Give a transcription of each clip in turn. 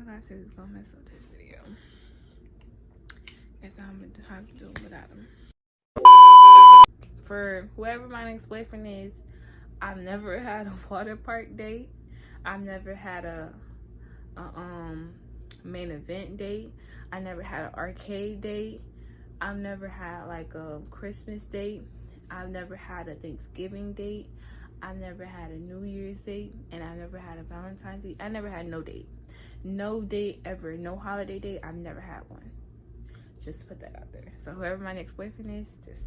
glasses is gonna mess up this video. Guess I'm gonna have to do it without them. For whoever my next boyfriend is, I've never had a water park date. I've never had a main event date. I never had an arcade date. I've never had like a Christmas date. I've never had a Thanksgiving date. I've never had a New Year's date, and I never had a Valentine's date. I never had no date. No date ever. No holiday date. I've never had one. Just put that out there. So whoever my next boyfriend is, just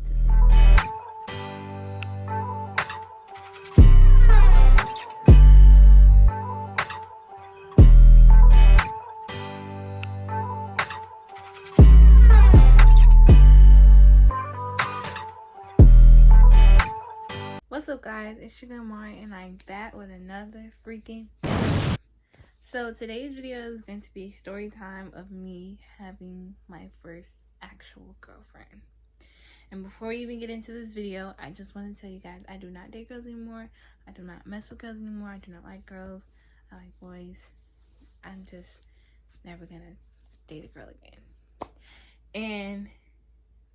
What's up, guys? It's your girl Mari, and I'm back with another freaking video. So today's video is going to be a story time of me having my first actual girlfriend. And before we even get into this video, I just want to tell you guys, I do not date girls anymore. I do not mess with girls anymore. I do not like girls. I like boys. I'm just never gonna date a girl again. And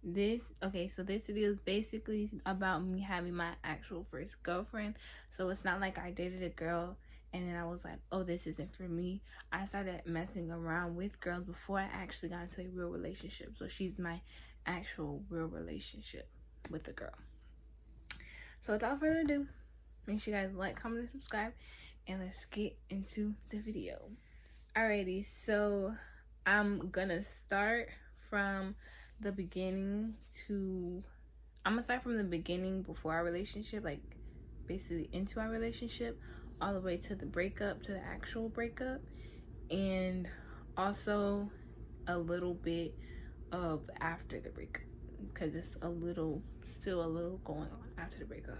this video is basically about me having my actual first girlfriend. So it's not like I dated a girl and then I was like, oh, this isn't for me. I started messing around with girls before I actually got into a real relationship. So she's my actual real relationship with a girl. So without further ado, make sure you guys like, comment, and subscribe, and let's get into the video. Alrighty, so I'm gonna start from the beginning before our relationship, like basically into our relationship, all the way to the breakup, to the actual breakup, and also a little bit of after the breakup, because it's still a little going on after the breakup.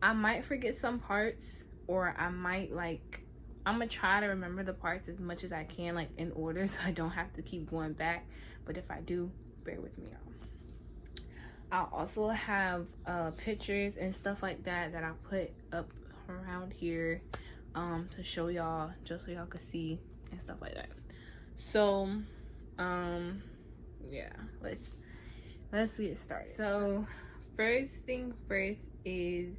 I might forget some parts, or I'm gonna try to remember the parts as much as I can, like in order, so I don't have to keep going back. But if I do, bear with me, y'all. I'll also have pictures and stuff like that I put up around here to show y'all, just so y'all can see and stuff like that. So yeah, let's get started. So first thing first is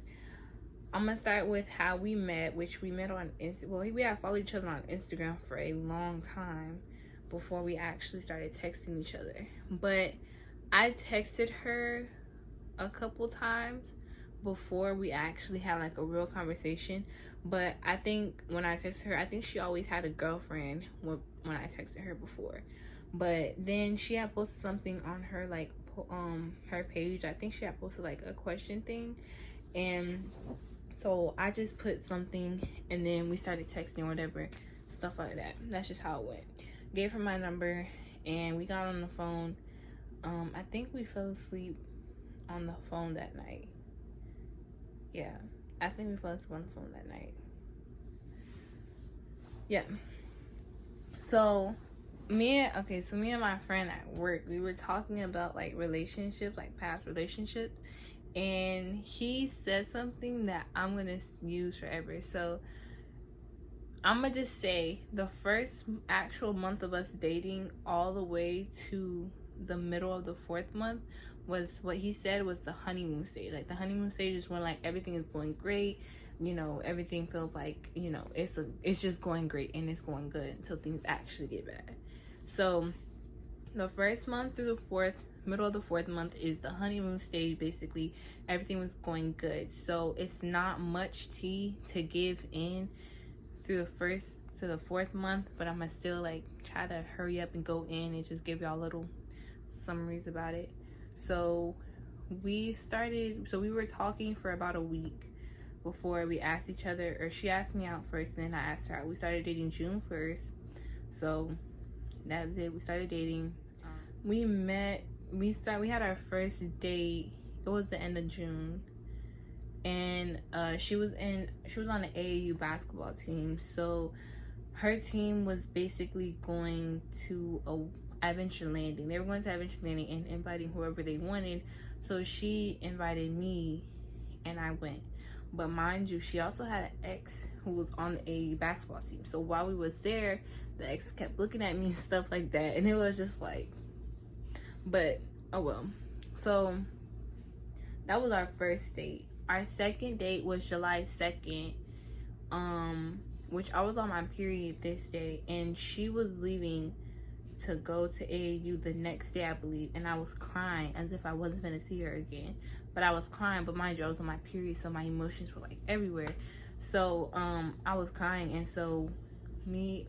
I'm gonna start with how we met, which we met on Instagram. We had followed each other on Instagram for a long time before we actually started texting each other. But I texted her a couple times before we actually had like a real conversation. But I think when I texted her, I think she always had a girlfriend when I texted her before. But then she had posted something on her her page. I think she had posted like a question thing, and so I just put something, and then we started texting or whatever, stuff like that. That's just how it went. Gave her my number, and we got on the phone. I think we fell asleep on the phone that night. Yeah, I think we fell asleep on the phone that night. Yeah. So me and my friend at work, we were talking about like relationships, like past relationships, and he said something that I'm gonna use forever. So I'm gonna just say the first actual month of us dating all the way to the middle of the 4th month was what he said was the honeymoon stage. Like the honeymoon stage is when like everything is going great, everything feels like, it's just going great and it's going good until things actually get bad. So the first month through the middle of the 4th month is the honeymoon stage. Basically everything was going good, so it's not much tea to give in through the 1st to the 4th month, but I'm gonna still like try to hurry up and go in and just give y'all little summaries about it. So we were talking for about a week before we asked each other, or she asked me out first and then I asked her out. We started dating June 1st, so that was it. We started dating. We had our first date, it was the end of June, and she was on the AAU basketball team. So her team was basically going to Adventure Landing. They were going to Adventure Landing and inviting whoever they wanted. So she invited me and I went. But mind you, she also had an ex who was on a basketball team. So while we was there, the ex kept looking at me and stuff like that. And it was just like, but oh well. So that was our first date. Our second date was July 2nd, which I was on my period this day, and she was leaving to go to AAU the next day, I believe, and I was crying as if I wasn't gonna see her again. But I was crying, but mind you, I was on my period, so my emotions were like everywhere. So I was crying, and so my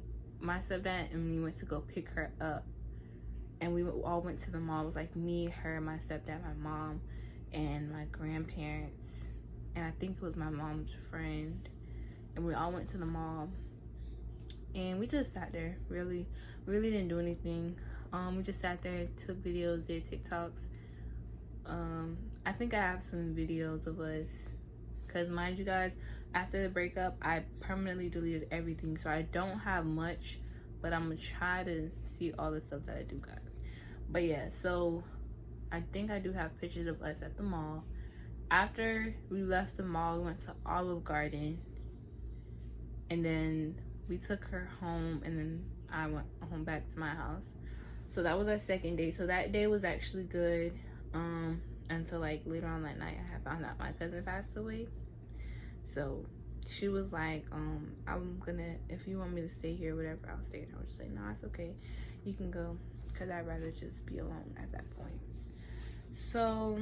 stepdad and me went to go pick her up, and we all went to the mall. It was like me, her, my stepdad, my mom, and my grandparents, and I think it was my mom's friend, and we all went to the mall, and we just sat there, really didn't do anything. We just sat there, took videos, did TikToks. I think I have some videos of us, because mind you guys, after the breakup I permanently deleted everything, so I don't have much, but I'm gonna try to see all the stuff that I do got. But yeah, so I think I do have pictures of us at the mall. After we left the mall, we went to Olive Garden, and then we took her home, and then I went home back to my house. So that was our second date. So that day was actually good, until like later on that night I had found out my cousin passed away. So she was like, I'm gonna, if you want me to stay here, whatever, I'll stay. And I was just like, no, it's okay, you can go, because I'd rather just be alone at that point. So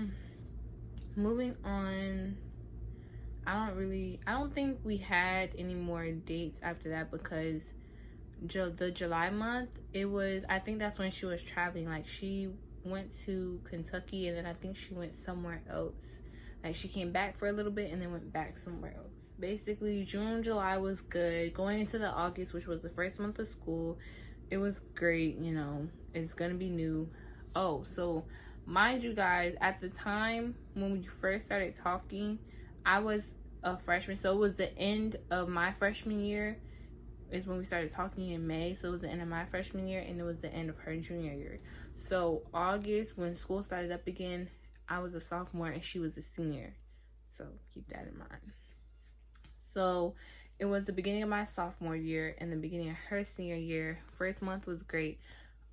moving on, I don't think we had any more dates after that, because the July month, I think that's when she was traveling. Like, she went to Kentucky, and then I think she went somewhere else. Like, she came back for a little bit and then went back somewhere else. Basically, June, July was good. Going into the August, which was the first month of school, it was great. You know, it's gonna be new. Oh, so mind you guys, at the time when we first started talking, I was a freshman, so it was the end of my freshman year is when we started talking in May. So it was the end of my freshman year, and it was the end of her junior year. So August, when school started up again, I was a sophomore and she was a senior. So keep that in mind. So it was the beginning of my sophomore year and the beginning of her senior year. First month was great.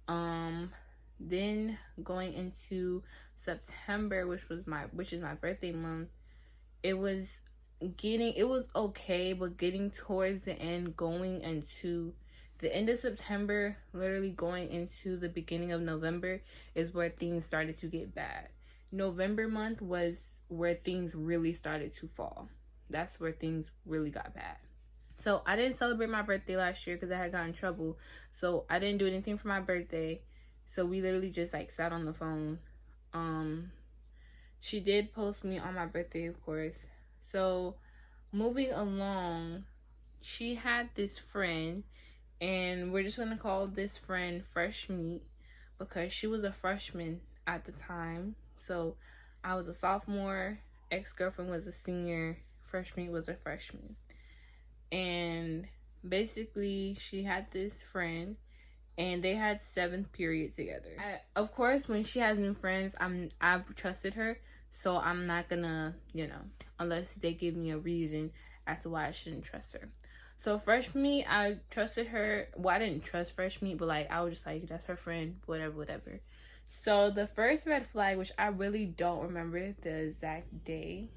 Then going into September, which is my birthday month, it was okay, but getting towards the end, going into the end of September, literally going into the beginning of November, is where things started to get bad. November month was where things really started to fall. That's where things really got bad. So I didn't celebrate my birthday last year because I had gotten in trouble. So I didn't do anything for my birthday. So we literally just like sat on the phone. She did post me on my birthday, of course. So moving along, she had this friend, and we're just gonna call this friend Fresh Meat, because she was a freshman at the time. So I was a sophomore, ex-girlfriend was a senior, Fresh Meat was a freshman. And basically she had this friend, and they had 7th period together. Of course, when she has new friends, I've trusted her, so I'm not gonna, unless they give me a reason as to why I shouldn't trust her. So Fresh Meat, I trusted her. Well, I didn't trust Fresh Meat, but like I was just like, that's her friend, whatever. So the first red flag, which I really don't remember the exact day,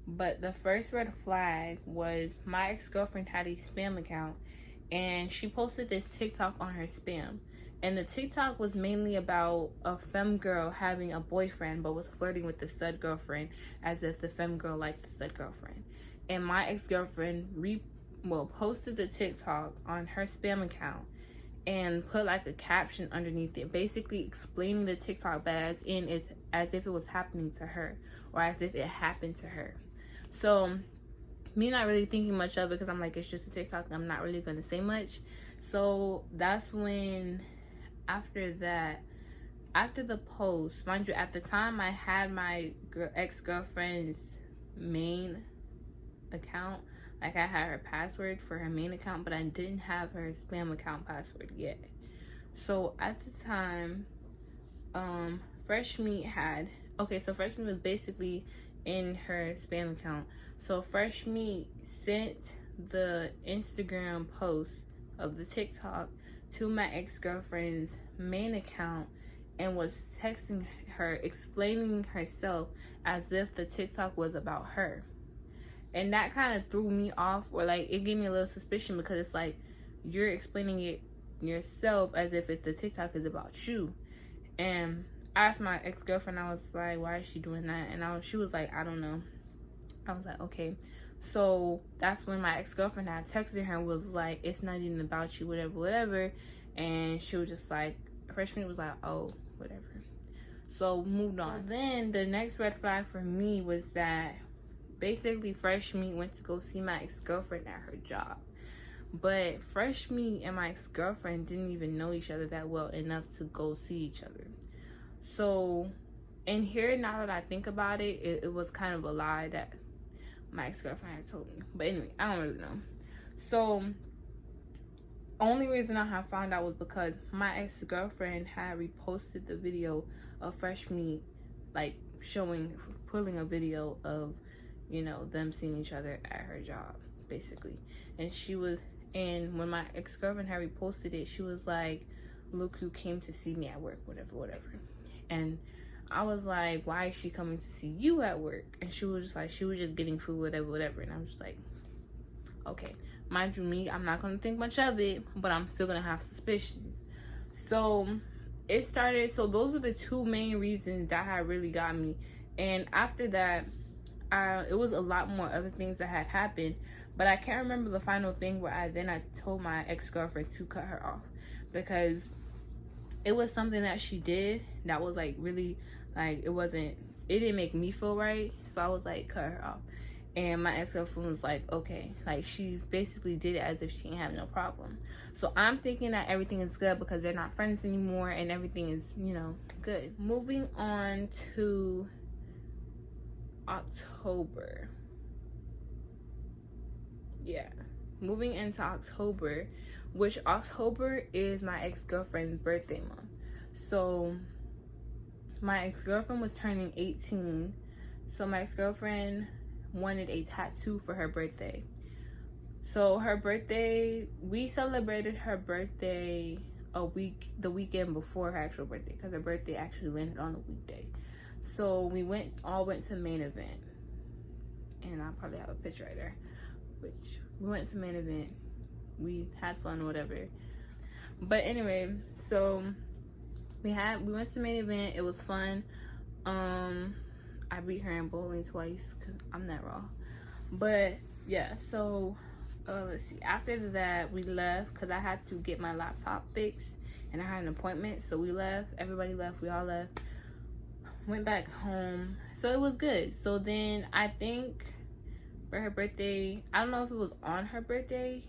but the first red flag was my ex-girlfriend had a spam account, and she posted this TikTok on her spam. And the TikTok was mainly about a femme girl having a boyfriend but was flirting with the stud girlfriend, as if the femme girl liked the stud girlfriend. And my ex-girlfriend posted the TikTok on her spam account and put like a caption underneath it, basically explaining the TikTok, but as if it was happening to her, or as if it happened to her. So me not really thinking much of it, because I'm like, it's just a TikTok, I'm not really gonna say much. So that's when, after the post, mind you, at the time I had my ex-girlfriend's main account. Like, I had her password for her main account, but I didn't have her spam account password yet. So at the time, Fresh Meat was basically in her spam account. So Fresh Meat sent the Instagram post of the TikTok to my ex-girlfriend's main account and was texting her, explaining herself as if the TikTok was about her. And that kind of threw me off, or like it gave me a little suspicion, because it's like you're explaining it yourself as if the TikTok is about you. And I asked my ex-girlfriend, I was like, why is she doing that? And she was like, I don't know. I was like, okay. So that's when my ex-girlfriend had texted her and was like, it's not even about you, whatever, whatever. And she was just like, Fresh Meat was like, oh, whatever. So moved on. So then the next red flag for me was that basically Fresh Meat went to go see my ex-girlfriend at her job. But Fresh Meat and my ex-girlfriend didn't even know each other that well enough to go see each other. So, and here, now that I think about it, it was kind of a lie that my ex-girlfriend had told me. But anyway, I don't really know. So, only reason I have found out was because my ex-girlfriend had reposted the video of Fresh Meat, like pulling a video of, you know, them seeing each other at her job, basically. And when my ex-girlfriend had reposted it, she was like, look who came to see me at work, whatever, whatever. And I was like, why is she coming to see you at work? And she was just like, she was just getting food, whatever, whatever. And I'm just like, okay. Mind you, me, I'm not going to think much of it, but I'm still going to have suspicions. So it started, so those were the two main reasons that had really got me. And after that, it was a lot more other things that had happened, but I can't remember the final thing where I told my ex-girlfriend to cut her off, because it was something that she did that was like really, like, it didn't make me feel right. So I was like, cut her off. And my ex-girlfriend was like, okay. Like, she basically did it as if she didn't have no problem. So I'm thinking that everything is good because they're not friends anymore and everything is, you know, good. Moving on to October. Yeah. Moving into October, which October is my ex-girlfriend's birthday month. So my ex-girlfriend was turning 18. So my ex-girlfriend wanted a tattoo for her birthday. So her birthday, we celebrated her birthday the weekend before her actual birthday, because her birthday actually landed on a weekday. So we all went to Main Event, and I'll probably have a picture right there. Which we went to Main Event, we had fun, whatever. But anyway, so we went to Main Event. It was fun. I beat her in bowling twice because I'm that raw. But yeah, so let's see. After that, we left because I had to get my laptop fixed and I had an appointment. So we left. Everybody left. We all left. Went back home. So it was good. So then I think for her birthday, I don't know if it was on her birthday.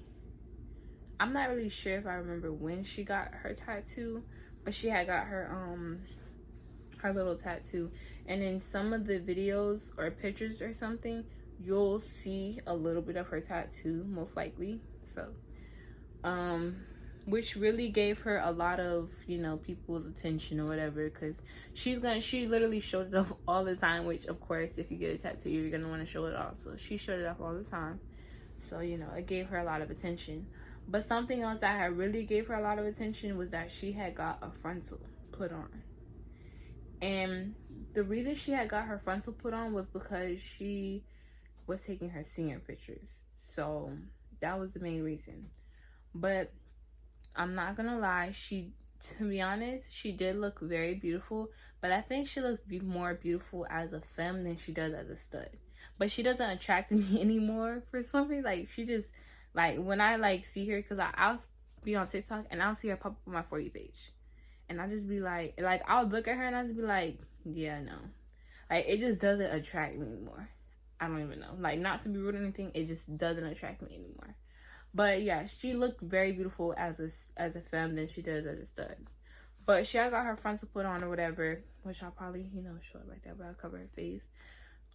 I'm not really sure if I remember when she got her tattoo, but she had got her little tattoo. And in some of the videos or pictures or something, you'll see a little bit of her tattoo, most likely. So which really gave her a lot of, you know, people's attention or whatever, because she literally showed it off all the time, which of course if you get a tattoo you're gonna want to show it off. So she showed it off all the time. So, you know, it gave her a lot of attention. But something else that had really gave her a lot of attention was that she had got a frontal put on. And the reason she had got her frontal put on was because she was taking her senior pictures. So that was the main reason. But I'm not gonna lie, to be honest, she did look very beautiful, but I think she looks more beautiful as a femme than she does as a stud. But she doesn't attract me anymore for some reason. Like, she just, like, when I, like, see her, because I'll be on TikTok, and I'll see her pop up on my For You page. And I'll just be like, I'll look at her, and I'll just be like, yeah, no. Like, it just doesn't attract me anymore. I don't even know. Like, not to be rude or anything, it just doesn't attract me anymore. But yeah, she looked very beautiful as a femme than she does as a stud. But she had got her frontal put on or whatever, which I'll probably, you know, show it right there, but I'll cover her face.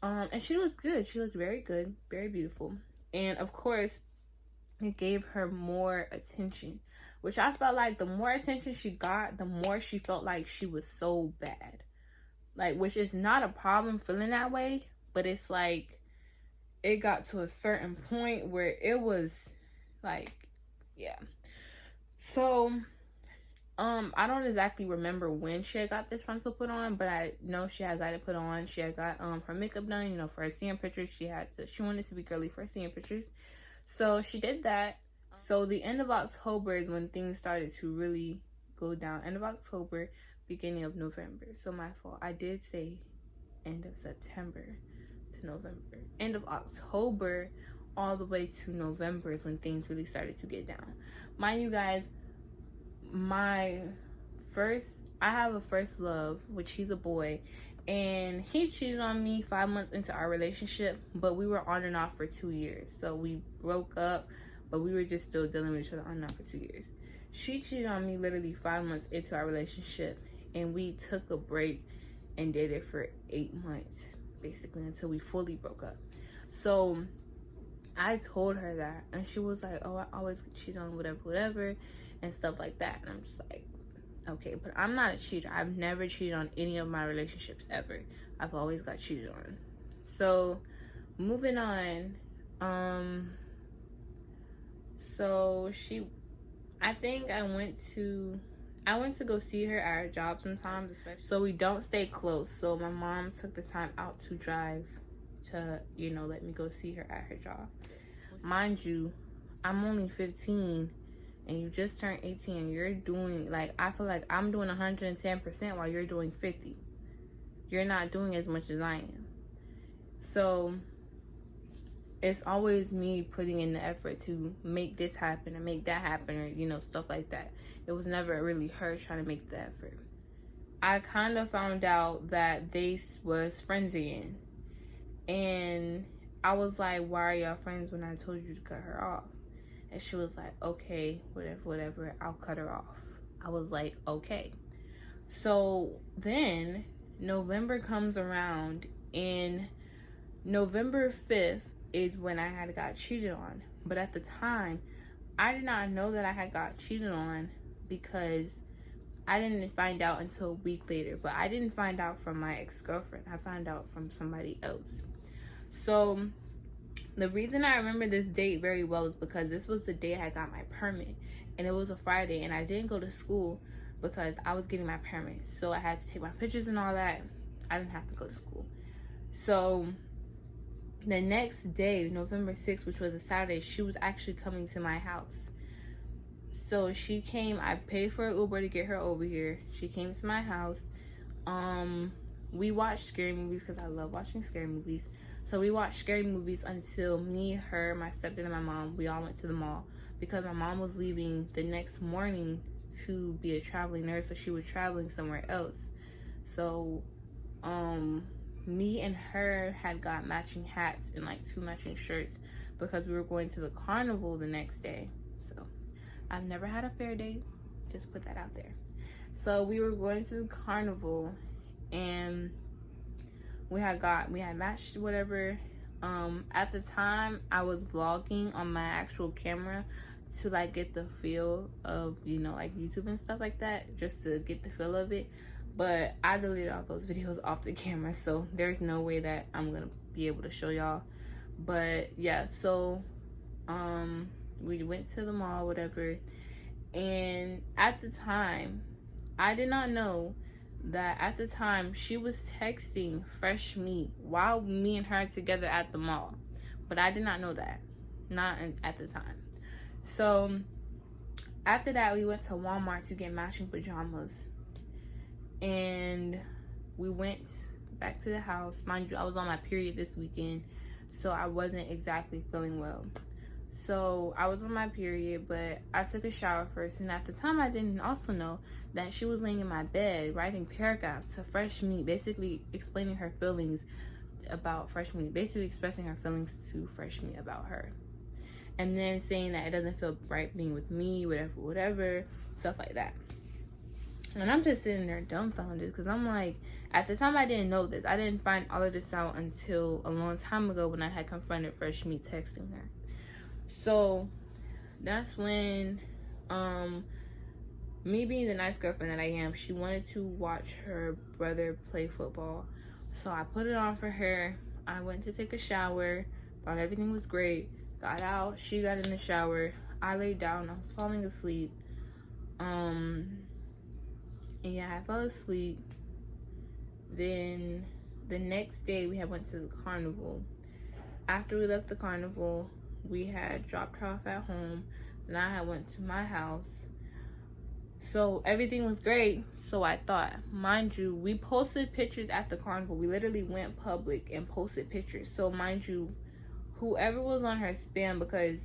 And she looked good. She looked very good, very beautiful. And of course, it gave her more attention, which I felt like the more attention she got, the more she felt like she was so bad. Like, which is not a problem feeling that way, but it's like it got to a certain point where it was like, yeah. So I don't exactly remember when she had got this frontal put on, but I know she had got it put on. She had got her makeup done, you know, for her seeing pictures. She wanted to be girly for her seeing pictures. So she did that. So the end of October is when things started to really go down. End of October, beginning of November. So my fault. I did say end of September to November. End of October all the way to November is when things really started to get down. Mind you guys, I have a first love, which he's a boy, and he cheated on me 5 months into our relationship, but we were on and off for 2 years. So we broke up, but we were just still dealing with each other on and off for 2 years. She cheated on me literally 5 months into our relationship, and we took a break and dated for 8 months, basically, until we fully broke up. So I told her that, and she was like, oh, I always get cheated on, whatever, and stuff like that. And I'm just like, okay, but I'm not a cheater. I've never cheated on any of my relationships ever. I've always got cheated on. So moving on, so I think I went to go see her at her job sometimes, especially. So we don't stay close. So my mom took the time out to drive to, you know, let me go see her at her job. Mind you, I'm only 15 and you just turned 18 and you're doing, like, I feel like I'm doing 110% while you're doing 50. You're not doing as much as I am. So it's always me putting in the effort to make this happen or make that happen, or, you know, stuff like that. It was never really her trying to make the effort. I kind of found out that they was friends again. And I was like, why are y'all friends when I told you to cut her off? And she was like, okay, whatever, I'll cut her off. I was like, okay. So then November comes around, and November 5th is when I had got cheated on. But at the time, I did not know that I had got cheated on because I didn't find out until a week later. But I didn't find out from my ex-girlfriend. I found out from somebody else. So the reason I remember this date very well is because this was the day I got my permit, and it was a Friday, and I didn't go to school because I was getting my permit. So I had to take my pictures and all that. I didn't have to go to school. So the next day, November 6th, which was a Saturday, she was actually coming to my house. So she came, I paid for an Uber to get her over here. She came to my house. We watched scary movies because I love watching scary movies. So we watched scary movies until me, her, my stepdad, and my mom, we all went to the mall because my mom was leaving the next morning to be a traveling nurse, so she was traveling somewhere else. So me and her had got matching hats and like 2 matching shirts because we were going to the carnival the next day. So I've never had a fair date, just put that out there. So we were going to the carnival, and we had matched whatever. At the time I was vlogging on my actual camera to like get the feel of, you know, like YouTube and stuff like that, just to get the feel of it. But I deleted all those videos off the camera, so there's no way that I'm gonna be able to show y'all. But yeah, so we went to the mall, whatever, and at the time I did not know that at the time she was texting Fresh Meat while me and her together at the mall. But I did not know that, not at the time. So after that, we went to Walmart to get matching pajamas, and we went back to the house. Mind you, I was on my period this weekend, so I wasn't exactly feeling well. So I was on my period, but I took a shower first, and at the time I didn't also know that she was laying in my bed writing paragraphs to Fresh Meat, basically explaining her feelings about Fresh Meat, basically expressing her feelings to Fresh Meat about her, and then saying that it doesn't feel right being with me, whatever, stuff like that. And I'm just sitting there dumbfounded because I'm like, at the time I didn't know this. I didn't find all of this out until a long time ago when I had confronted Fresh Meat texting her. So that's when me being the nice girlfriend that I am, she wanted to watch her brother play football. So I put it on for her. I went to take a shower, thought everything was great, got out, she got in the shower, I laid down, I was falling asleep. Yeah, I fell asleep. Then the next day we had went to the carnival. After we left the carnival, we had dropped her off at home. Then I had went to my house. So everything was great. So I thought, mind you, we posted pictures at the carnival. We literally went public and posted pictures. So mind you, whoever was on her spam, because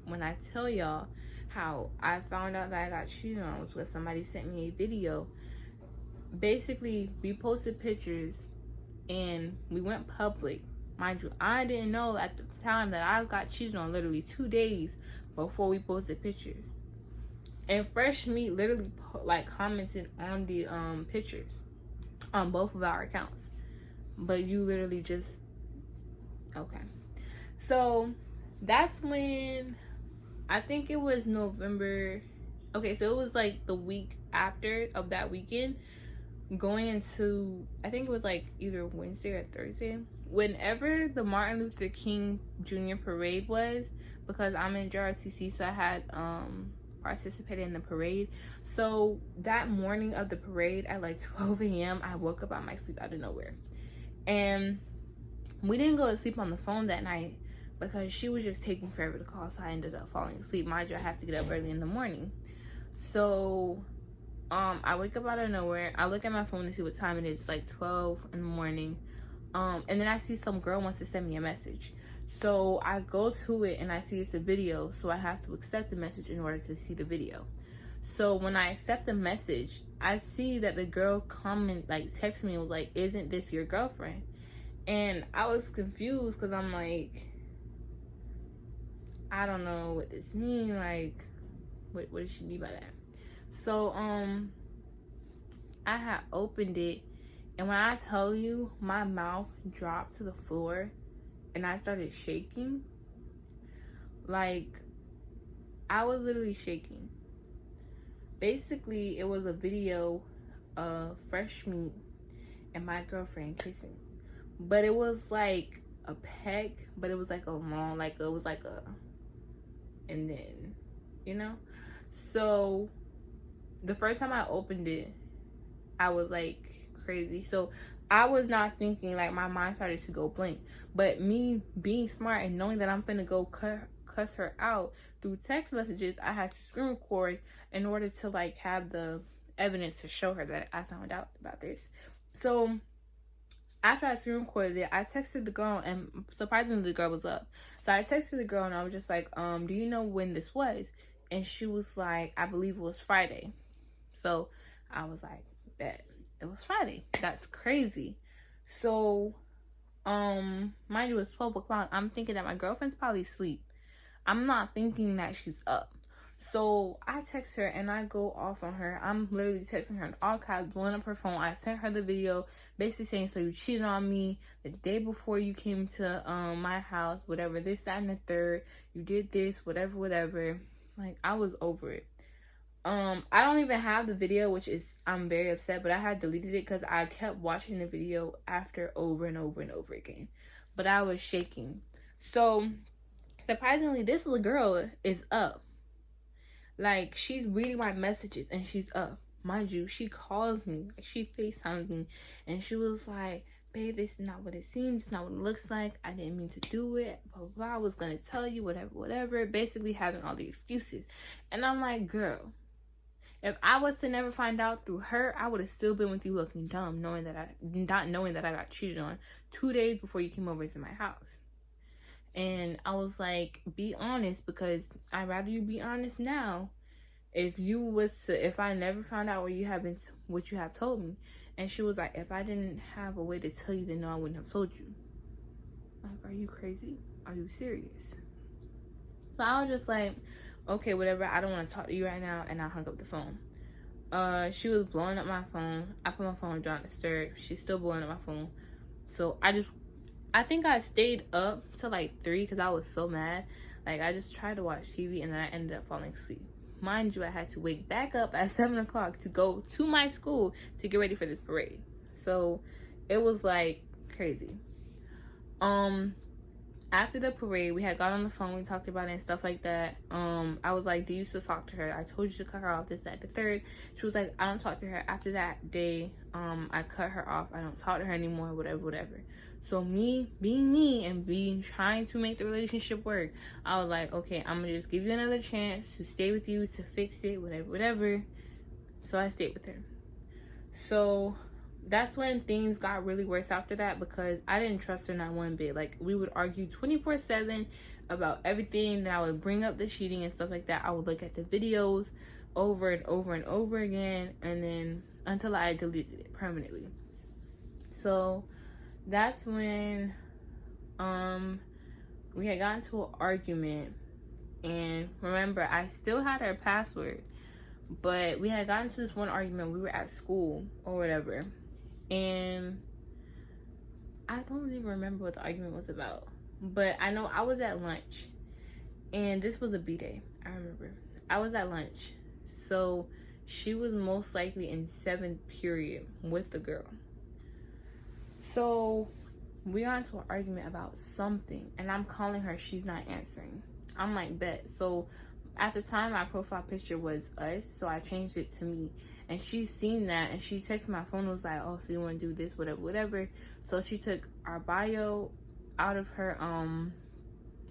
when I tell y'all how I found out that I got cheated on was because somebody sent me a video. Basically, we posted pictures and we went public. Mind you, I didn't know at the time that I got cheated on literally 2 days before we posted pictures. And Fresh Meat literally commented on the pictures on both of our accounts. But you literally just okay. So that's when I think it was November. Okay, so it was like the week after of that weekend, going into, I think it was like either Wednesday or Thursday, whenever the Martin Luther King Jr. parade was, because I'm in JRTC, so I had participated in the parade. So that morning of the parade at like 12 a.m. I woke up out of my sleep out of nowhere, and we didn't go to sleep on the phone that night because she was just taking forever to call, so I ended up falling asleep. Mind you, I have to get up early in the morning. So I wake up out of nowhere. I look at my phone to see what time it is. It's like 12 in the morning. And then I see some girl wants to send me a message. So I go to it and I see it's a video. So I have to accept the message in order to see the video. So when I accept the message, I see that the girl text me and was like, "Isn't this your girlfriend?" And I was confused because I'm like, I don't know what this means. Like, what does she mean by that? So I had opened it, and when I tell you, my mouth dropped to the floor and I started shaking. Like, I was literally shaking. Basically, it was a video of Fresh Meat and my girlfriend kissing, but it was like a peck, but it was like a long, like it was like a, and then, you know. So the first time I opened it, I was like crazy. So I was not thinking, like my mind started to go blank. But me being smart and knowing that I'm finna go cuss her out through text messages, I had to screen record in order to like have the evidence to show her that I found out about this. So after I screen recorded it, I texted the girl, and surprisingly the girl was up. So I texted the girl and I was just like, do you know when this was? And she was like, I believe it was Friday. So I was like, bet it was Friday. That's crazy. So mind you, it was 12 o'clock. I'm thinking that my girlfriend's probably asleep. I'm not thinking that she's up. So I text her and I go off on her. I'm literally texting her in all caps, blowing up her phone. I sent her the video basically saying, so you cheated on me the day before you came to my house, whatever, this, that, and the third. You did this, whatever. Like, I was over it. I don't even have the video, which is, I'm very upset, but I had deleted it because I kept watching the video after over and over and over again. But I was shaking. So surprisingly, this little girl is up. Like, she's reading my messages and she's up. Mind you, she calls me, she FaceTimes me, and she was like, babe, this is not what it seems, it's not what it looks like, I didn't mean to do it, blah, blah, blah, I was gonna tell you, whatever, basically having all the excuses. And I'm like, girl, if I was to never find out through her, I would have still been with you looking dumb, not knowing that I got cheated on 2 days before you came over to my house. And I was like, be honest, because I'd rather you be honest now. If I never found out what you have told me. And she was like, if I didn't have a way to tell you, then no, I wouldn't have told you. Like, are you crazy? Are you serious? So I was just like, okay, whatever, I don't want to talk to you right now, and I hung up the phone. She was blowing up my phone. I put my phone on Do Not Disturb. She's still blowing up my phone. So I think I stayed up till like 3 because I was so mad. Like, I just tried to watch TV and then I ended up falling asleep. Mind you, I had to wake back up at 7 o'clock to go to my school to get ready for this parade. So it was like crazy. After the parade, we had got on the phone, we talked about it and stuff like that. I was like, do you still talk to her? I told you to cut her off, this, that, the third. She was like, I don't talk to her. After that day, I cut her off. I don't talk to her anymore, whatever. So me being me and trying to make the relationship work, I was like, okay, I'm gonna just give you another chance to stay with you, to fix it, whatever. So I stayed with her. So that's when things got really worse after that, because I didn't trust her not one bit. Like, we would argue 24/7 about everything. Then I would bring up the cheating and stuff like that. I would look at the videos over and over and over again, and then until I deleted it permanently. So that's when we had gotten to an argument, and remember, I still had her password, but we had gotten to this one argument. We were at school or whatever, and I don't even remember what the argument was about, but I know I was at lunch, and this was a B-day. I remember I was at lunch, so she was most likely in 7th period with the girl. So we got into an argument about something, and I'm calling her, she's not answering. I'm like, bet. So at the time, my profile picture was us, so I changed it to me. And she's seen that, and she texted my phone and was like, oh, so you want to do this, whatever. So she took our bio out of her,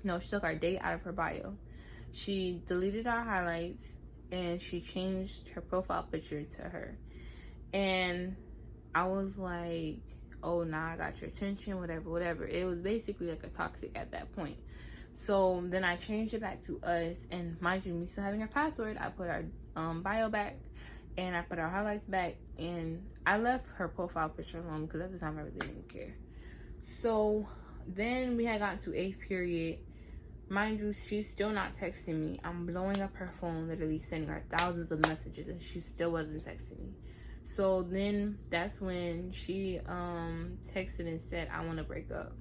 she took our date out of her bio. She deleted our highlights, and she changed her profile picture to her. And I was like, oh, nah, I got your attention, whatever. It was basically like a toxic at that point. So then I changed it back to us, and mind you, me still having her password, I put our bio back, and I put our highlights back, and I left her profile picture alone because at the time I really didn't care. So then we had gotten to 8th period. Mind you, she's still not texting me. I'm blowing up her phone, literally sending her thousands of messages, and she still wasn't texting me. So then that's when she texted and said, I want to break up.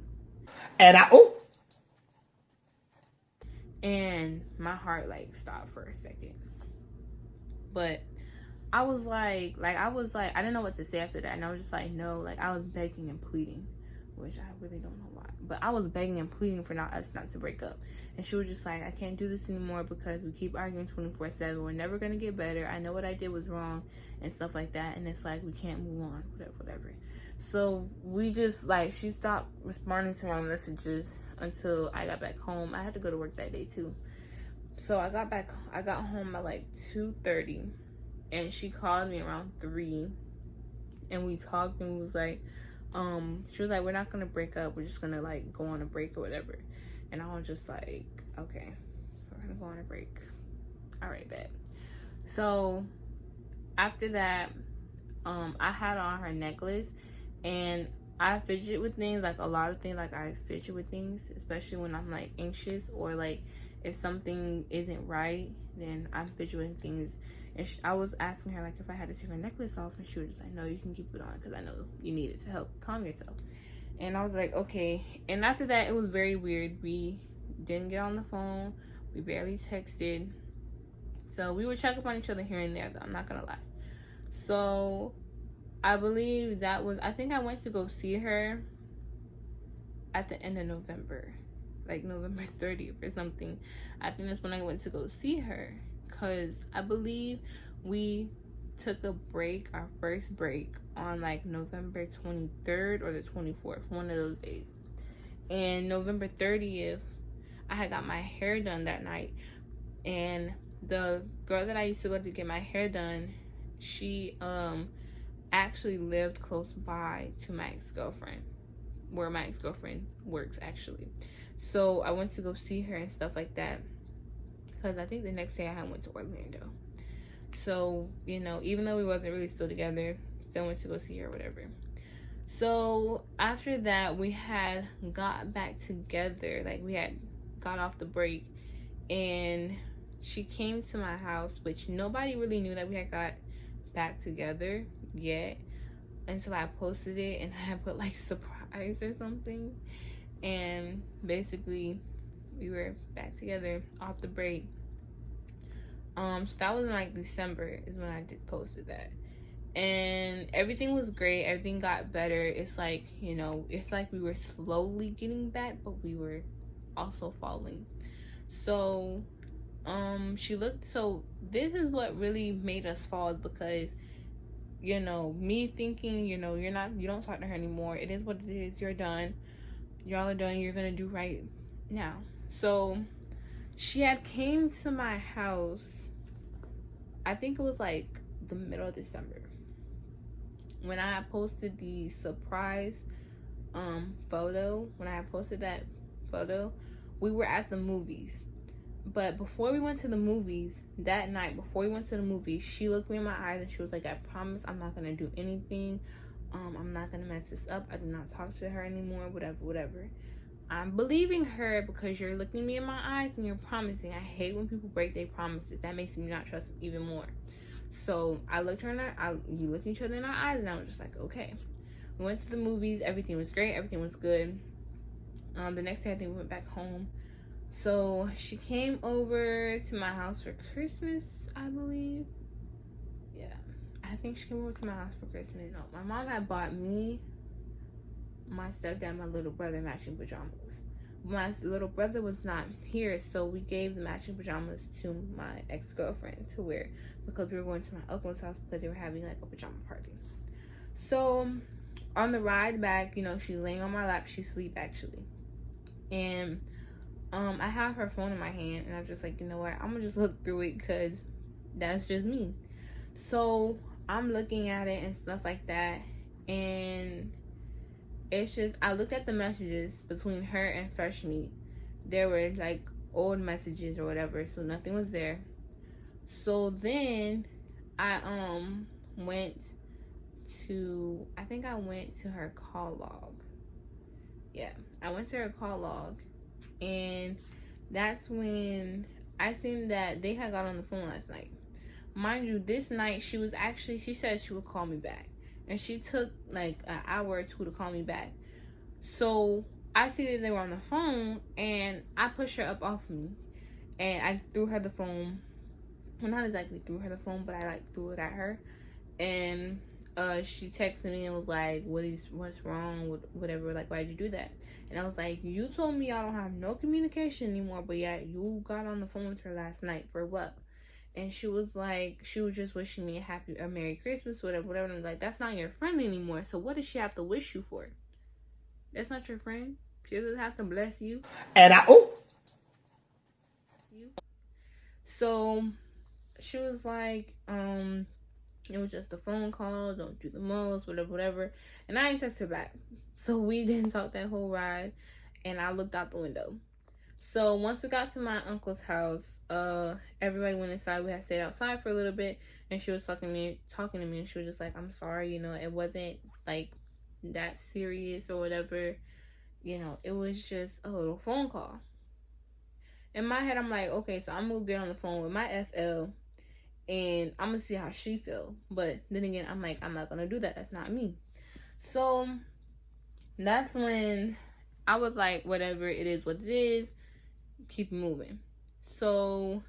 And my heart like stopped for a second. But I was like, I didn't know what to say after that. And I was just like, no, like I was begging and pleading, which I really don't know why. But I was begging and pleading for us not to break up. And she was just like, I can't do this anymore because we keep arguing 24/7. We're never going to get better. I know what I did was wrong and stuff like that. And it's like, we can't move on, whatever. So we just like, she stopped responding to my messages until I got back home. I had to go to work that day too. So I got home at like 2:30, and she called me around 3, and we talked, and we was like, she was like, we're not gonna break up, we're just gonna like go on a break or whatever. And I was just like, okay, we're gonna go on a break. All right, bet. So after that, I had on her necklace, and I fidget with things, like a lot of things. Like I fidget with things, especially when I'm like anxious, or like if something isn't right, then I'm fidgeting things. And I was asking her like if I had to take her necklace off, and she was just like, no, you can keep it on because I know you need it to help calm yourself. And I was like, okay. And after that, it was very weird. We didn't get on the phone. We barely texted. So we would check up on each other here and there, though, I'm not gonna lie. So I believe that was, I think I went to go see her at the end of November, like November 30th or something. I think that's when I went to go see her, because I believe we took a break, our first break, on like November 23rd or the 24th, one of those days. And November 30th, I had got my hair done that night. And the girl that I used to go to get my hair done, she actually lived close by to my ex-girlfriend, where my ex-girlfriend works actually. So I went to go see her and stuff like that, because I think the next day I went to Orlando. So, you know, even though we wasn't really still together, still went to go see her, whatever. So after that, we had got back together, like we had got off the break, and she came to my house, which nobody really knew that we had got back together yet until I posted it, and I had put like surprise or something. And basically we were back together off the break. So that was in like December is when I posted that. and everything was great. Everything got better. It's like, it's like we were slowly getting back, but we were also falling. So so this is what really made us fall, because me thinking, you don't talk to her anymore. It is what it is. You're done. Y'all are done. You're gonna do right now. So she had came to my house, I think it was like the middle of December, when I posted the surprise photo. When I posted that photo, we were at the movies. But before we went to the movies, that night, before we went to the movies, she looked me in my eyes and she was like, I promise I'm not going to do anything. I'm not going to mess this up. I do not talk to her anymore, whatever. I'm believing her because you're looking me in my eyes and you're promising. I hate when people break their promises. That makes me not trust them even more. So I looked her in her, we looked each other in our eyes, and I was just like, okay. We went to the movies. Everything was great. Everything was good. The next day, I think we went back home. So she came over to my house for Christmas, I believe. Yeah, I think she came over to my house for Christmas. No, my mom had bought me, my stepdad, my little brother matching pajamas. My little brother was not here, so we gave the matching pajamas to my ex-girlfriend to wear, because we were going to my uncle's house because they were having like a pajama party. So on the ride back, she's laying on my lap. She's asleep actually, and I have her phone in my hand, and I'm just like, you know what? I'm gonna just look through it because that's just me. So I'm looking at it and stuff like that, and it's just, I looked at the messages between her and Fresh Meat. There were like old messages or whatever, so nothing was there. So then I went to her call log. Yeah, I went to her call log, and that's when I seen that they had got on the phone last night. Mind you, this night she said she would call me back, and she took like an hour or two to call me back. So I see that they were on the phone, and I pushed her up off of me, and I threw her the phone. Well, not exactly threw her the phone, but I like threw it at her, and she texted me and was like, what's wrong, whatever, like, why'd you do that? And I was like, you told me y'all don't have no communication anymore, but yeah, you got on the phone with her last night for what? And she was like, she was just wishing me a Merry Christmas, whatever. And I was like, that's not your friend anymore, so what does she have to wish you for? That's not your friend. She doesn't have to bless you. And So she was like, it was just a phone call, don't do the most, whatever. And I ain't text her back. So we didn't talk that whole ride, and I looked out the window. So once we got to my uncle's house, everybody went inside. We had stayed outside for a little bit, and she was talking to me, and she was just like, I'm sorry, it wasn't like that serious or whatever. It was just a little phone call. In my head, I'm like, okay, so I'm gonna get on the phone with my FL, and I'm gonna see how she feels. But then again, I'm like, I'm not gonna do that. That's not me. So that's when I was like, whatever, it is what it is. Keep moving. So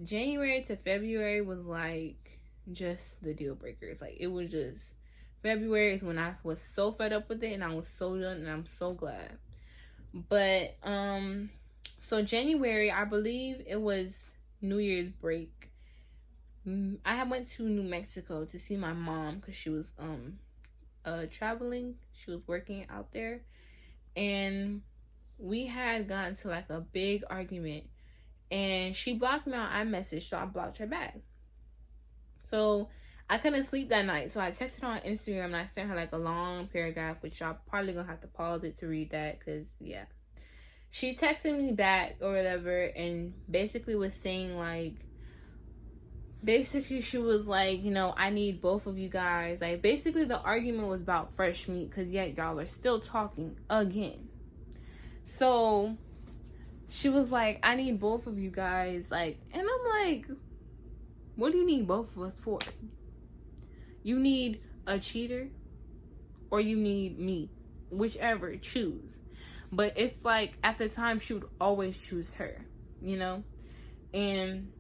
January to February was like just the deal breakers. Like, it was just, February is when I was so fed up with it, and I was so done, and I'm so glad. But so January, I believe it was New Year's break. I had went to New Mexico to see my mom because she was traveling. She was working out there, and we had gotten to like a big argument, and she blocked me on iMessage, so I blocked her back. So I couldn't sleep that night, so I texted her on Instagram, and I sent her like a long paragraph, which y'all probably gonna have to pause it to read that, because yeah. She texted me back or whatever, and basically was saying like, she was like, I need both of you guys. Like, basically the argument was about Fresh Meat, because yet y'all are still talking again. So she was like, I need both of you guys. Like, and I'm like, what do you need both of us for? You need a cheater, or you need me? Whichever, choose. But it's like, at the time, she would always choose her, And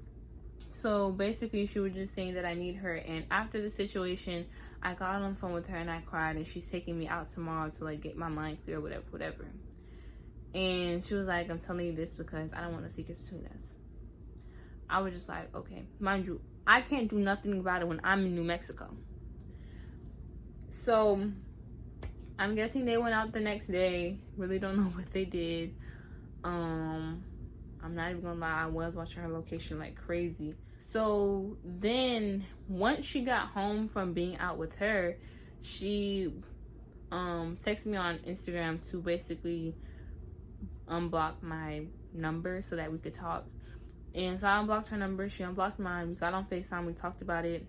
So basically, she was just saying that I need her. And after the situation, I got on the phone with her and I cried. And she's taking me out tomorrow to like get my mind clear, whatever, whatever. And she was like, I'm telling you this because I don't want a secret between us. I was just like, okay. Mind you, I can't do nothing about it when I'm in New Mexico. So I'm guessing they went out the next day. Really don't know what they did. I'm not even gonna lie, I was watching her location like crazy. So then once she got home from being out with her, she texted me on Instagram to basically unblock my number so that we could talk. And so I unblocked her number, she unblocked mine, we got on FaceTime, we talked about it.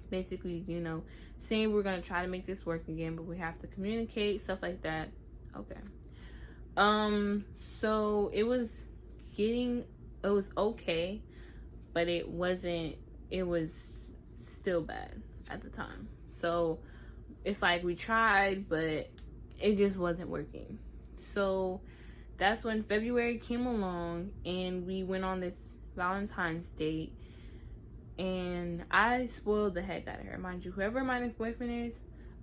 Basically, you know, saying we're gonna try to make this work again, but we have to communicate, stuff like that. Okay. So it was okay, but it was still bad at the time. So it's like we tried, but it just wasn't working. So that's when February came along and we went on this Valentine's date, and I spoiled the heck out of her. Mind you, whoever my next boyfriend is,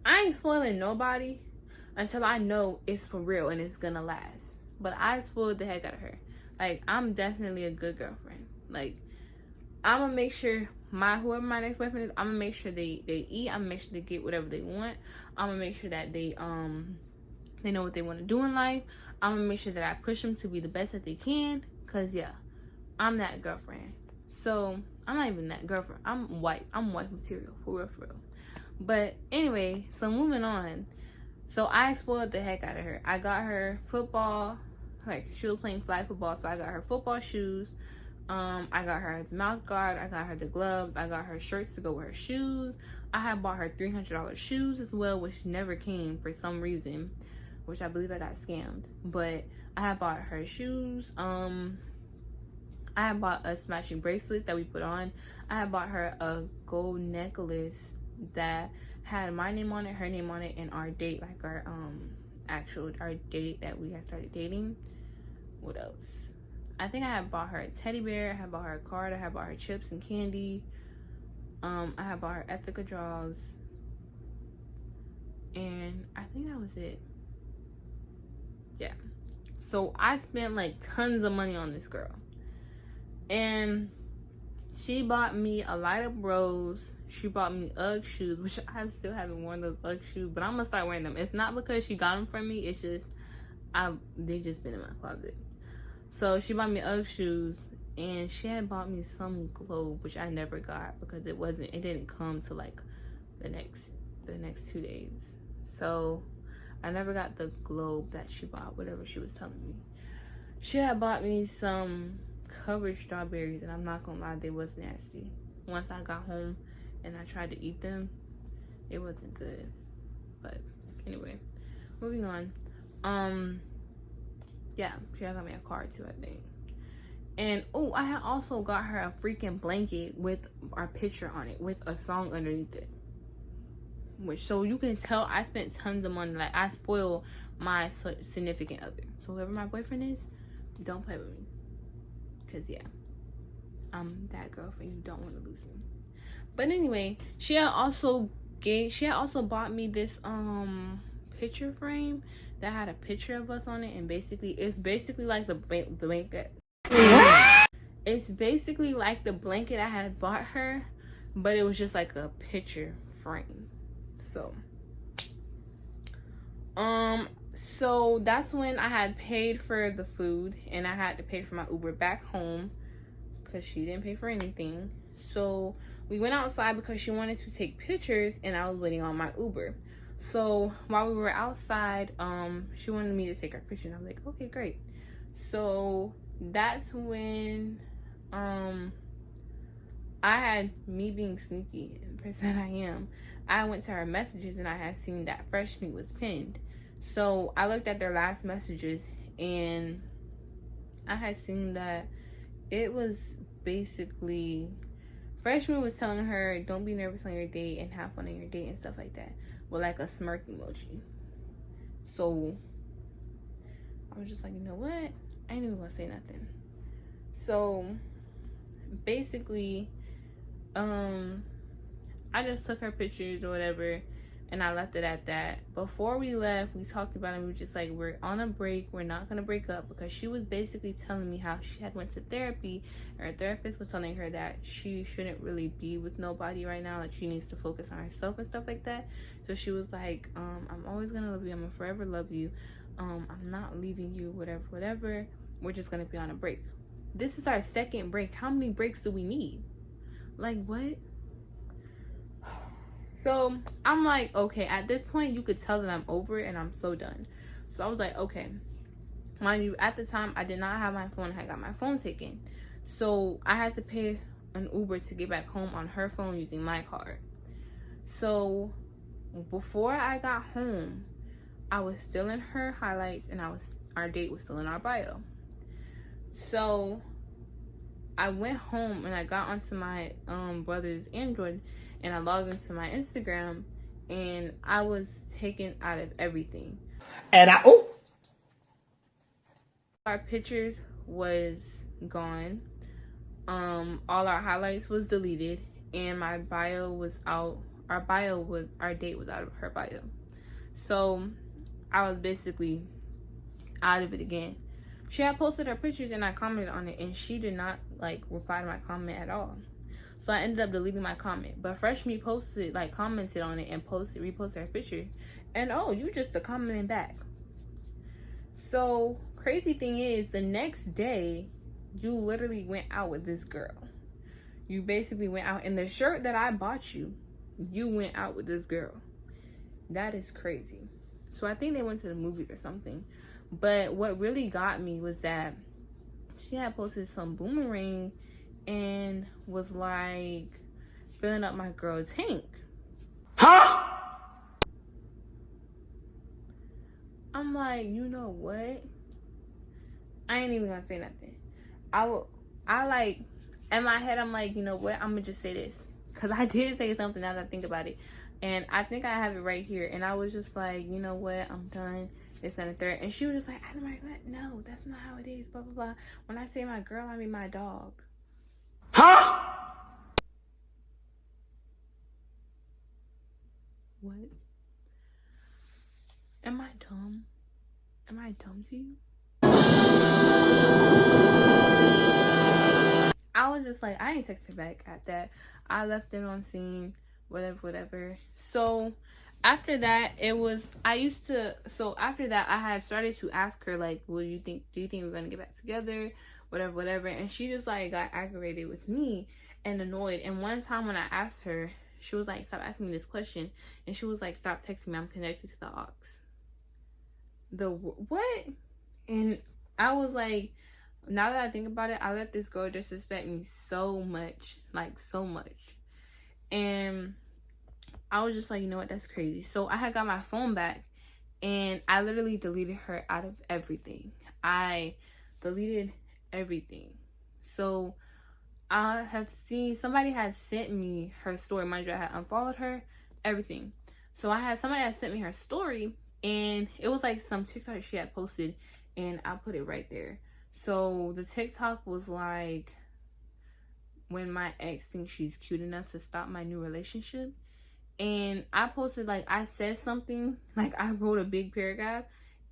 I ain't spoiling nobody until I know it's for real and it's gonna last. But I spoiled the heck out of her. Like, I'm definitely a good girlfriend. Like, I'm gonna make sure whoever my next boyfriend is, I'm gonna make sure they eat. I'm gonna make sure they get whatever they want. I'm gonna make sure that they know what they want to do in life. I'm gonna make sure that I push them to be the best that they can. Cause yeah, I'm that girlfriend. So I'm not even that girlfriend. I'm wife material, for real. But anyway, so moving on. So I spoiled the heck out of her. I got her football, like she was playing flag football, so I got her football shoes. I got her the mouth guard. I got her the gloves. I got her shirts to go with her shoes. I had bought her $300 shoes as well, which never came for some reason, which I believe I got scammed. But I had bought her shoes. I had bought us matching bracelets that we put on. I had bought her a gold necklace that had my name on it, her name on it, and our date, like our date that we had started dating. What else? I think I had bought her a teddy bear. I had bought her a card. I had bought her chips and candy. I had bought her Ethica draws. And I think that was it. Yeah. So I spent like tons of money on this girl. And she bought me a light up rose. She bought me UGG shoes, which I still haven't worn those UGG shoes, but I'm gonna start wearing them. It's not because she got them from me. It's just they just been in my closet. So she bought me UGG shoes, and she had bought me some globe, which I never got because it didn't come to like the next 2 days. So I never got the globe that she bought, whatever she was telling me. She had bought me some covered strawberries, and I'm not gonna lie, they was nasty. Once I got home and I tried to eat them, it wasn't good. But anyway, moving on. Yeah, she got me a card too, I think. And oh, I had also got her a freaking blanket with our picture on it with a song underneath it. Which, so you can tell I spent tons of money. Like, I spoil my significant other. So whoever my boyfriend is, don't play with me. Cause yeah, I'm that girlfriend. You don't want to lose me. But anyway, she had also bought me this picture frame that had a picture of us on it, and it's basically like the blanket. It's basically like the blanket I had bought her, but it was just like a picture frame. So that's when I had paid for the food, and I had to pay for my Uber back home because she didn't pay for anything. So we went outside because she wanted to take pictures, and I was waiting on my Uber. So while we were outside, she wanted me to take her picture, and I was like, okay, great. So that's when I had, me being sneaky, the person I am, I went to her messages and I had seen that Fresh Meat was pinned. So I looked at their last messages, and I had seen that it was basically Fresh Meat was telling her, don't be nervous on your date and have fun on your date and stuff like that, with like a smirk emoji. So I was just like, you know what? I ain't even gonna say nothing. So basically, I just took her pictures or whatever, and I left it at that. Before we left, we talked about it. We were just like, we're on a break. We're not gonna break up, because she was basically telling me how she had went to therapy, and her therapist was telling her that she shouldn't really be with nobody right now. Like, she needs to focus on herself and stuff like that. So she was like, I'm always gonna love you. I'm gonna forever love you. I'm not leaving you. Whatever. We're just gonna be on a break. This is our second break. How many breaks do we need? Like, what? So I'm like, okay, at this point you could tell that I'm over it and I'm so done. So I was like, okay. Mind you, at the time I did not have my phone. I got my phone taken. So I had to pay an Uber to get back home on her phone using my card. So before I got home, I was still in her highlights, and our date was still in our bio. So I went home and I got onto my brother's Android, and I logged into my Instagram, and I was taken out of everything. And Our pictures was gone. All our highlights was deleted, and my bio was out. Our date was out of her bio. So I was basically out of it again. She had posted her pictures and I commented on it, and she did not like reply to my comment at all. So I ended up deleting my comment. But Fresh Me commented on it and reposted her picture. And oh, you just commenting back. So crazy thing is, the next day, you literally went out with this girl. You basically went out in the shirt that I bought you. You went out with this girl. That is crazy. So I think they went to the movies or something. But what really got me was that she had posted some boomerang and was like filling up my girl's tank. huh? I'm like, you know what? I ain't even gonna say nothing. In my head, I'm like, you know what? I'm gonna just say this. Because I did say something now that I think about it. And I think I have it right here. And I was just like, you know what? I'm done. This and the third. And she was just like, I'm like, what? No, that's not how it is. Blah, blah, blah. When I say my girl, I mean my dog. Huh? What? Am I dumb? Am I dumb to you? I was just like, I ain't texting back at that. I left it on scene, whatever. So after that, after that, I had started to ask her, like, do you think we're gonna get back together? Whatever. And she just like got aggravated with me and annoyed. And one time when I asked her, she was like, stop asking me this question. And she was like, stop texting me, I'm connected to the aux. What? And I was like, now that I think about it, I let this girl disrespect me so much. Like, so much. And I was just like, you know what? That's crazy. So I had got my phone back, and I literally deleted her out of everything. I deleted everything. So I had seen somebody had sent me her story. Mind you, I had unfollowed her, everything. So somebody had sent me her story, and it was like some TikTok she had posted, and I put it right there. So the TikTok was like, when my ex thinks she's cute enough to stop my new relationship. And I posted, like, I said something, like I wrote a big paragraph,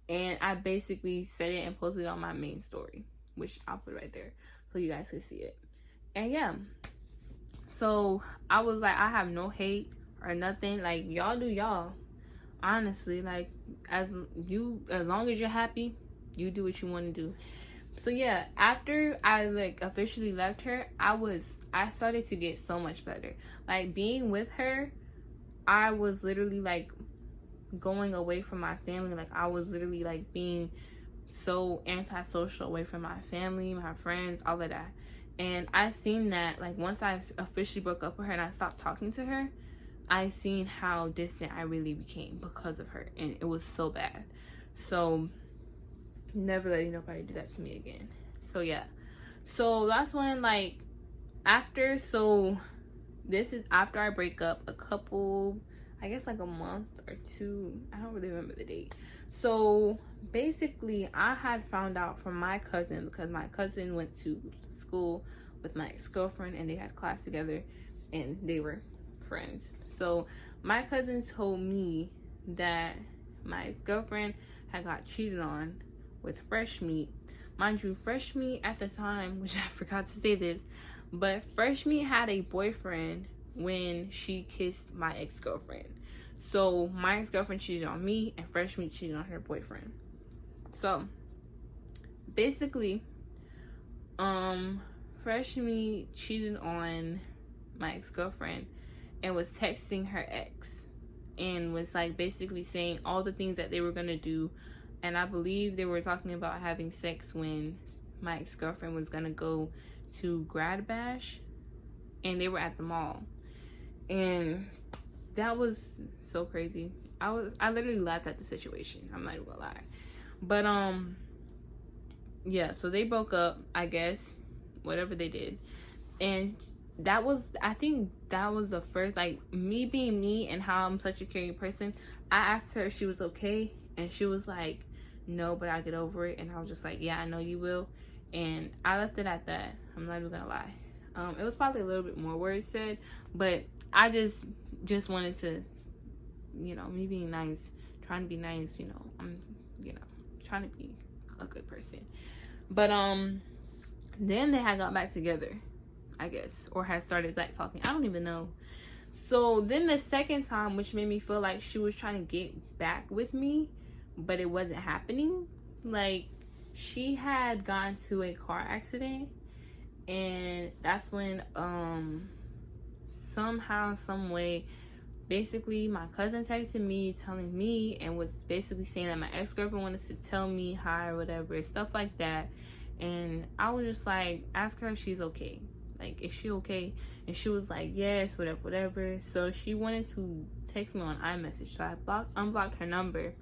and I basically said it and posted it on my main story, which I'll put right there so you guys can see it. And yeah, so I was like, I have no hate or nothing. Like, y'all do y'all. Honestly, like, as long as you're happy, you do what you want to do. So yeah, after I like officially left her, I started to get so much better. Like, being with her, I was literally like going away from my family. Like, I was literally like being so antisocial away from my family, my friends, all of that. And I seen that, like, once I officially broke up with her and I stopped talking to her, I seen how distant I really became because of her, and it was so bad. So never letting nobody do that to me again. So yeah, so that's when, like, this is after I break up, a couple, I guess like a month or two, I don't really remember the date. So basically, I had found out from my cousin, because my cousin went to school with my ex-girlfriend, and they had class together, and they were friends. So my cousin told me that my ex-girlfriend had got cheated on with Fresh Meat. Mind you, Fresh Meat at the time, which I forgot to say this, but Fresh Meat had a boyfriend when she kissed my ex-girlfriend. So my ex-girlfriend cheated on me, and Fresh Meat cheated on her boyfriend. So basically, Fresh Meat cheated on my ex-girlfriend and was texting her ex, and was like basically saying all the things that they were gonna do. And I believe they were talking about having sex when my ex-girlfriend was gonna go to Grad Bash, and they were at the mall. And that was so crazy. I literally laughed at the situation. I'm not even gonna lie. But yeah, so they broke up, I guess, whatever they did. And I think that was the first, like, me being me and how I'm such a caring person. I asked her if she was okay, and she was like, no, but I'll get over it. And I was just like, yeah, I know you will. And I left it at that. I'm not even gonna lie. It was probably a little bit more words said, but I just wanted to, me being nice, trying to be nice, I'm, trying to be a good person. But then they had got back together, I guess, or had started like talking. I don't even know. So then the second time, which made me feel like she was trying to get back with me, but it wasn't happening. Like, she had gotten to a car accident, and that's when somehow, some way, basically my cousin texted me telling me, and was basically saying that my ex-girlfriend wanted to tell me hi or whatever, stuff like that. And I was just like, ask her if she's okay. Like, is she okay? And she was like, yes, whatever. So she wanted to text me on iMessage. So I unblocked her number,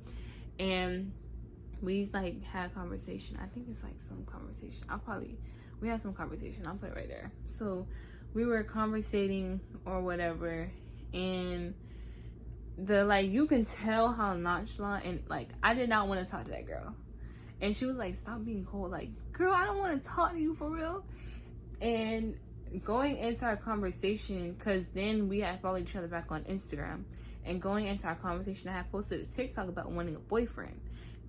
and we like had a conversation. I think it's like some conversation. We had some conversation. I'll put it right there. So we were conversating or whatever, and you can tell how nonchalant, and like, I did not want to talk to that girl. And she was like, stop being cold. Like, girl, I don't want to talk to you for real. And going into our conversation, because then we had followed each other back on Instagram, and going into our conversation, I had posted a TikTok about wanting a boyfriend.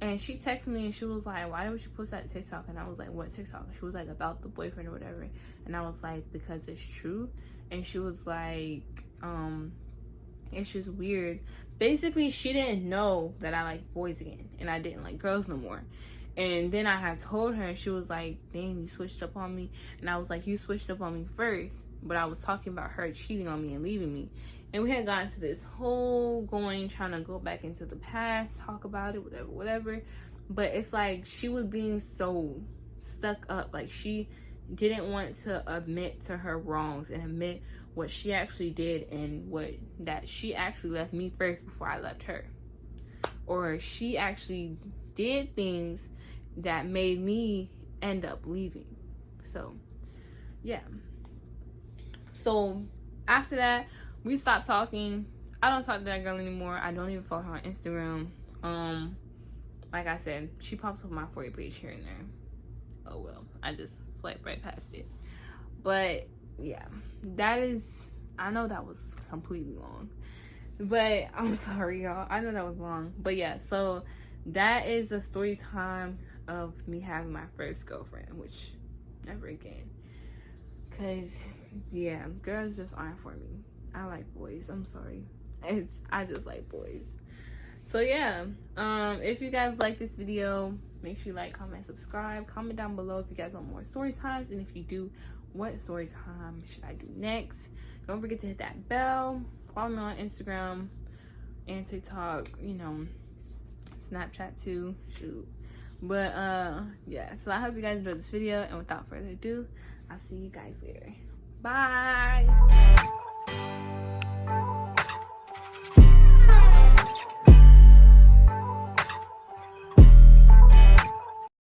And she texted me, and she was like, why would you post that TikTok? And I was like, what TikTok? She was like, about the boyfriend or whatever. And I was like, because it's true. And she was like, it's just weird. Basically, she didn't know that I like boys again, and I didn't like girls no more. And then I had told her, and she was like, dang, you switched up on me. And I was like, you switched up on me first, but I was talking about her cheating on me and leaving me. And we had gotten to this whole trying to go back into the past, talk about it, whatever. But it's like, she was being so stuck up. Like, she didn't want to admit to her wrongs and admit what she actually did, and that she actually left me first before I left her. Or she actually did things that made me end up leaving. So yeah, so after that, we stopped talking. I don't talk to that girl anymore. I don't even follow her on Instagram. Like I said, she pops up my For You page here and there. Oh well, I just swipe right past it. But yeah, I know that was completely long, but I'm sorry, y'all. I know that was long, but yeah, so that is a story time of me having my first girlfriend, which never again. Cause yeah, girls just aren't for me. I like boys. I'm sorry. I just like boys. So yeah, if you guys like this video, make sure you like, comment, subscribe. Comment down below if you guys want more story times, and if you do, what story time should I do next? Don't forget to hit that bell. Follow me on Instagram and TikTok, Snapchat too, shoot. But yeah, so I hope you guys enjoyed this video, and without further ado, I'll see you guys later. Bye.